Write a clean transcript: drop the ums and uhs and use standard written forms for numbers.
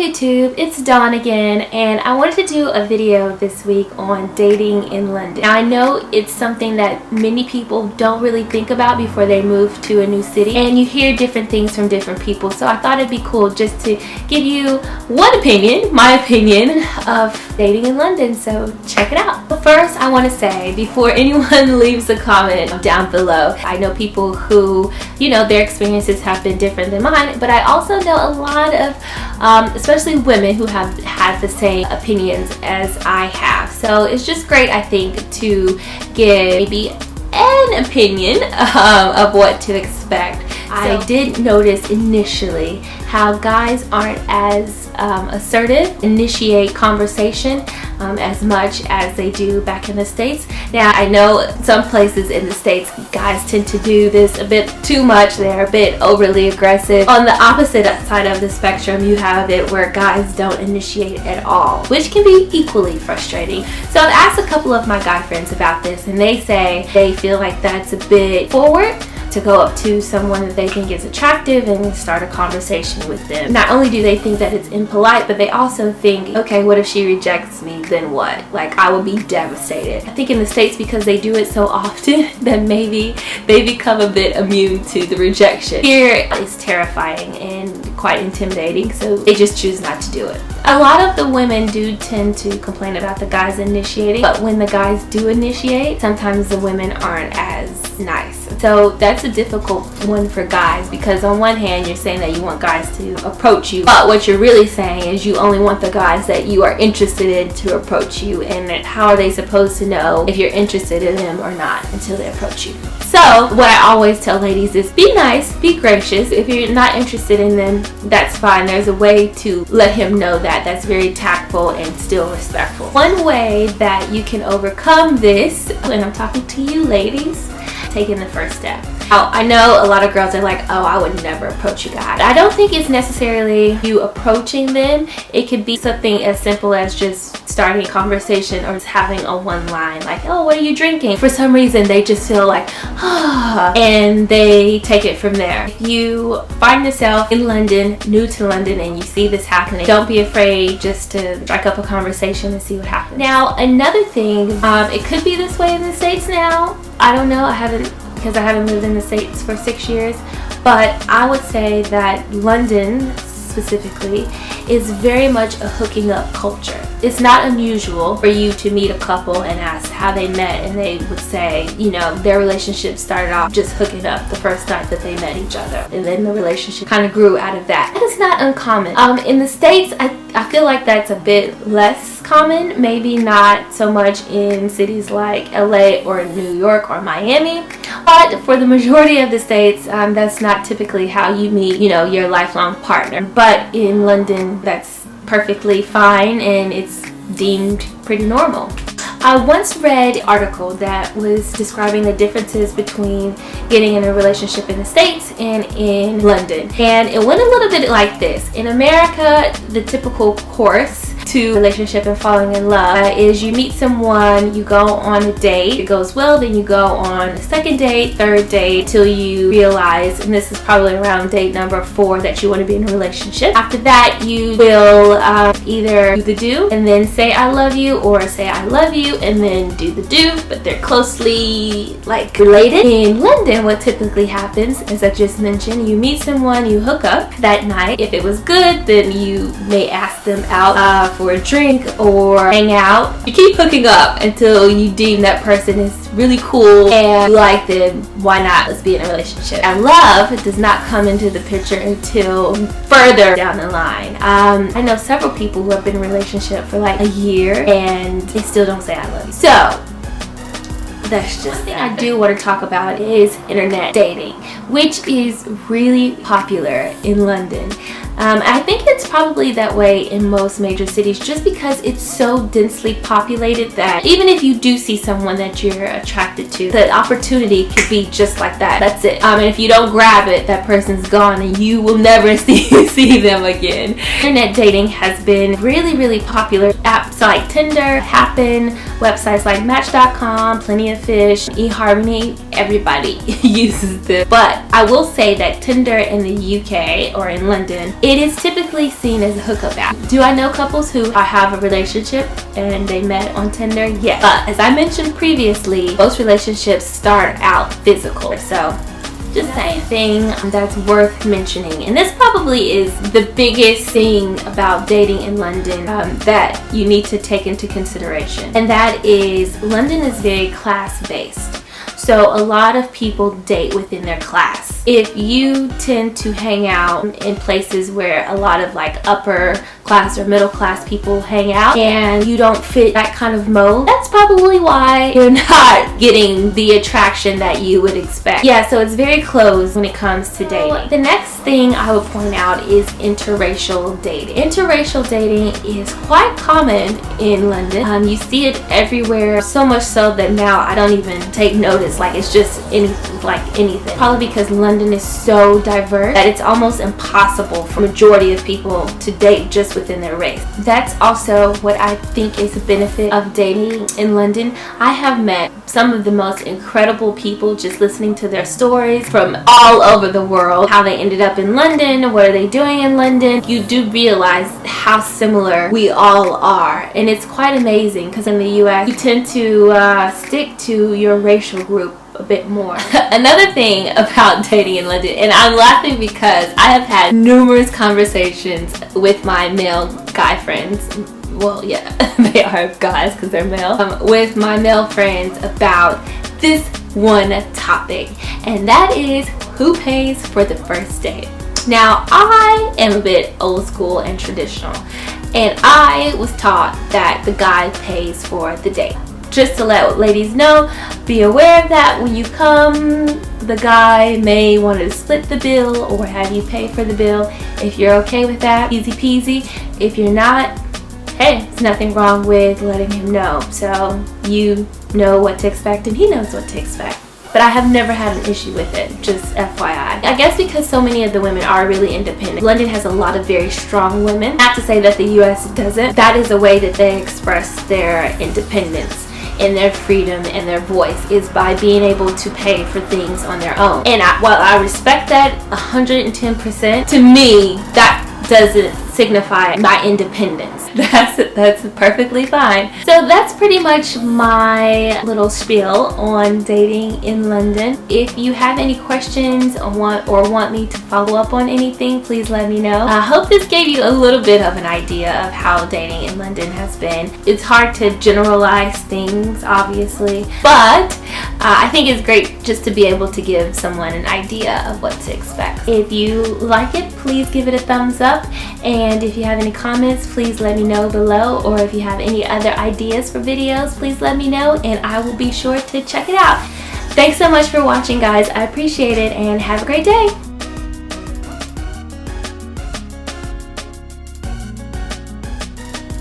YouTube, it's Dawn again, and I wanted to do a video this week on dating in London. Now I know it's something that many people don't really think about before they move to a new city, and you hear different things from different people, so I thought it'd be cool just to give you one opinion, my opinion of dating in London, so check it out. But first I want to say, before anyone leaves a comment down below, I know people who, you know, their experiences have been different than mine, but I also know a lot of especially women who have had the same opinions as I have. So it's just great, I think, to give maybe an opinion of what to expect. I did notice initially how guys aren't as assertive, initiate conversation as much as they do back in the States. Now I know some places in the States guys tend to do this a bit too much. They're a bit overly aggressive. On the opposite side of the spectrum, you have it where guys don't initiate at all, which can be equally frustrating. So I've asked a couple of my guy friends about this, and they say they feel like that's a bit forward to go up to someone that they think is attractive and start a conversation with them. Not only do they think that it's impolite, but they also think, okay, what if she rejects me, then what? Like, I will be devastated. I think in the States, because they do it so often, that maybe they become a bit immune to the rejection. Here is terrifying and quite intimidating, so they just choose not to do it. A lot of the women do tend to complain about the guys initiating, but when the guys do initiate, sometimes the women aren't as nice. So that's a difficult one for guys, because on one hand you're saying that you want guys to approach you, but what you're really saying is you only want the guys that you are interested in to approach you, and how are they supposed to know if you're interested in them or not until they approach you? So what I always tell ladies is be nice, be gracious. If you're not interested in them, that's fine. There's a way to let him know that. That's very tactful and still respectful. One way that you can overcome this, and I'm talking to you ladies, taking the first step. Now, I know a lot of girls are like, oh, I would never approach a guy. I don't think it's necessarily you approaching them. It could be something as simple as just starting a conversation or just having a one line like, oh, what are you drinking? For some reason they just feel like, ah, and they take it from there. If you find yourself in London, new to London, and you see this happening, don't be afraid just to strike up a conversation and see what happens. Now, another thing, it could be this way in the States now. I don't know, because I haven't lived in the States for 6 years, but I would say that London specifically is very much a hooking up culture. It's not unusual for you to meet a couple and ask how they met, and they would say, you know, their relationship started off just hooking up the first night that they met each other, and then the relationship kind of grew out of that. That is not uncommon. In the States, I feel like that's a bit less common, maybe not so much in cities like LA or New York or Miami, but for the majority of the States, that's not typically how you meet, you know, your lifelong partner. But in London, that's perfectly fine, and it's deemed pretty normal. I once read an article that was describing the differences between getting in a relationship in the States and in London, and it went a little bit like this. In America, the typical course to relationship and falling in love is you meet someone, you go on a date, it goes well, then you go on a second date, third date, till you realize, and this is probably around date number 4, that you want to be in a relationship. After that, you will either do the do and then say I love you, or say I love you and then do the do, but they're closely like related. In London, what typically happens, as I just mentioned, you meet someone, you hook up that night. If it was good, then you may ask them out for a drink or hang out. You keep hooking up until you deem that person is really cool and you like them. Why not? Let's be in a relationship. And love does not come into the picture until further down the line. I know several people who have been in a relationship for like a year and they still don't say I love you. So that's just one thing I do want to talk about is internet dating, which is really popular in London. I think it's probably that way in most major cities, just because it's so densely populated that even if you do see someone that you're attracted to, the opportunity could be just like that. That's it. And if you don't grab it, that person's gone and you will never see them again. Internet dating has been really, really popular. Apps So like Tinder, Happen, websites like Match.com, Plenty of Fish, eHarmony, everybody uses this. But I will say that Tinder in the UK or in London, it is typically seen as a hookup app. Do I know couples who have a relationship and they met on Tinder? Yes. But as I mentioned previously, most relationships start out physical. So just saying. Thing that's worth mentioning, and this probably is the biggest thing about dating in London that you need to take into consideration, and that is London is very class-based. So a lot of people date within their class. If you tend to hang out in places where a lot of like upper class or middle class people hang out and you don't fit that kind of mode, that's probably why you're not getting the attraction that you would expect. Yeah, so it's very closed when it comes to dating. The next thing I would point out is interracial dating. Interracial dating is quite common in London. You see it everywhere, so much so that now I don't even take notice. Like it's just anything. Probably because London is so diverse that it's almost impossible for the majority of people to date just within their race. That's also what I think is a benefit of dating in London. I have met some of the most incredible people just listening to their stories from all over the world, how they ended up in London, what are they doing in London. You do realize how similar we all are, and it's quite amazing because in the US you tend to stick to your racial group a bit more. Another thing about dating in London, and I'm laughing because I have had numerous conversations with my male guy friends. Well, yeah, they are guys because they're male. With my male friends about this one topic, and that is who pays for the first date. Now, I am a bit old school and traditional, and I was taught that the guy pays for the date. Just to let ladies know, be aware of that when you come. The guy may want to split the bill or have you pay for the bill. If you're okay with that, easy peasy. If you're not, hey, there's nothing wrong with letting him know. So you know what to expect and he knows what to expect. But I have never had an issue with it, just FYI. I guess because so many of the women are really independent. London has a lot of very strong women. Not to say that the US doesn't. That is a way that they express their independence and their freedom and their voice, is by being able to pay for things on their own. And while I respect that 110%, to me that doesn't signify my independence. That's perfectly fine. So that's pretty much my little spiel on dating in London. If you have any questions or want me to follow up on anything, please let me know. I hope this gave you a little bit of an idea of how dating in London has been. It's hard to generalize things, obviously, but I think it's great just to be able to give someone an idea of what to expect. If you like it, please give it a thumbs up, and if you have any comments, please let me know below, or if you have any other ideas for videos, please let me know and I will be sure to check it out. Thanks so much for watching, guys. I appreciate it, and have a great day.